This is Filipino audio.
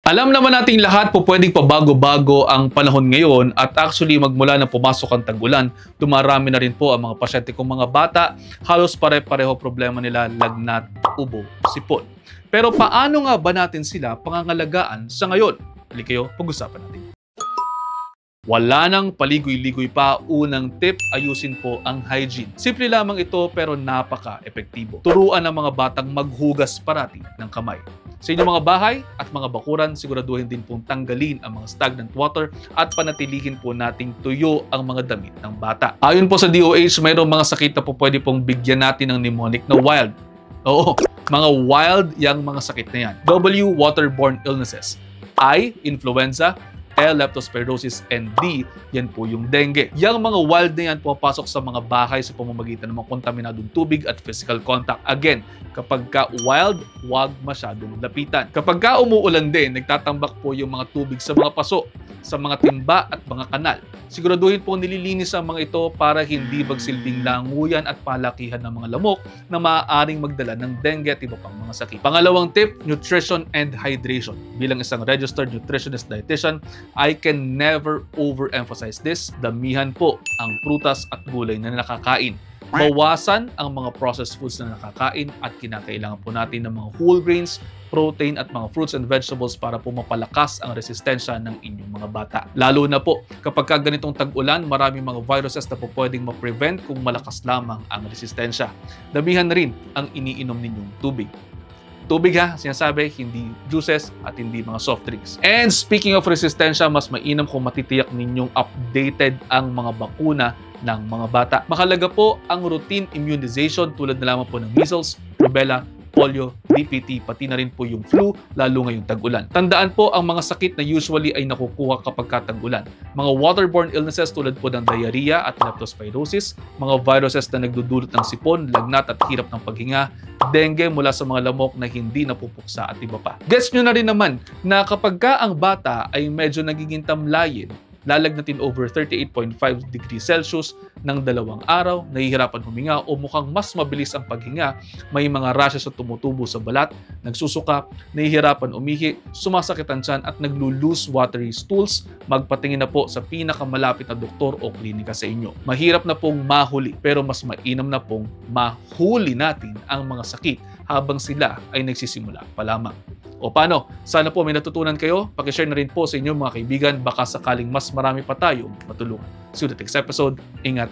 Alam naman nating lahat po pwedeng pabago-bago ang panahon ngayon at actually magmula na pumasok ang tag-ulan, dumarami na rin po ang mga pasyente kong mga bata, halos pare-pareho problema nila lagnat, ubo, sipon. Pero paano nga ba natin sila pangangalagaan sa ngayon? Halika kayo, pag-usapan natin. Wala nang paligoy-ligoy pa, unang tip, ayusin po ang hygiene. Simple lamang ito pero napaka-epektibo. Turuan ang mga batang maghugas parati ng kamay. Sa inyong mga bahay at mga bakuran, siguraduhin din pong tanggalin ang mga stagnant water at panatilihin po nating tuyo ang mga damit ng bata. Ayon po sa DOH, mayroong mga sakit na po pwede pong bigyan natin ng mnemonic na wild. Oo, mga wild yang mga sakit na yan. W, waterborne illnesses. I, influenza. L, leptospirosis, and D, yan po yung dengue. Yang mga wild na yan pumapasok sa mga bahay sa pamamagitan ng mga kontaminadong tubig at physical contact. Again, kapag ka wild, huwag masyadong lapitan. Kapag ka umuulan din, nagtatambak po yung mga tubig sa mga paso, sa mga timba at mga kanal. Siguraduhin po nililinis ang mga ito para hindi magsilbing languyan at palakihan ng mga lamok na maaaring magdala ng dengue at iba pang mga sakit. Pangalawang tip, nutrition and hydration. Bilang isang registered nutritionist dietitian, I can never overemphasize this. Damihan po ang prutas at gulay na nakakain. Bawasan ang mga processed foods na nakakain at kinakailangan po natin ng mga whole grains, protein at mga fruits and vegetables para po mapalakas ang resistensya ng inyong mga bata. Lalo na po kapag ganitong tag-ulan, maraming mga viruses na po pwedeng ma-prevent kung malakas lamang ang resistensya. Damihan rin ang iniinom ninyong tubig. Tubig ha, sinasabi, hindi juices at hindi mga soft drinks. And speaking of resistensya, mas mainam kung matitiyak ninyong updated ang mga bakuna ng mga bata. Mahalaga po ang routine immunization tulad na lamang po ng measles, rubella, polio, DPT, pati na rin po yung flu, lalo ngayong tag-ulan. Tandaan po ang mga sakit na usually ay nakukuha kapag tag-ulan. Mga waterborne illnesses tulad po ng diarrhea at leptospirosis, mga viruses na nagdudulot ng sipon, lagnat at hirap ng paghinga, dengue mula sa mga lamok na hindi napupuksa at iba pa. Gets nyo na rin naman na kapag ang bata ay medyo nagiging tamlayin, lalagnatin over 38.5 degrees Celsius ng 2 araw, nahihirapan huminga o mukhang mas mabilis ang paghinga, may mga rashes na tumutubo sa balat, nagsusuka, nahihirapan umihi, sumasakit ang tiyan at naglo-loose watery stools, magpatingin na po sa pinakamalapit na doktor o klinika sa inyo. Mahirap na pong mahuli pero mas mainam na pong mahuli natin ang mga sakit habang sila ay nagsisimula pa lamang. O paano? Sana po may natutunan kayo. Pakishare na rin po sa inyong mga kaibigan. Baka sakaling mas marami pa tayong matulungan. See you the next episode. Ingat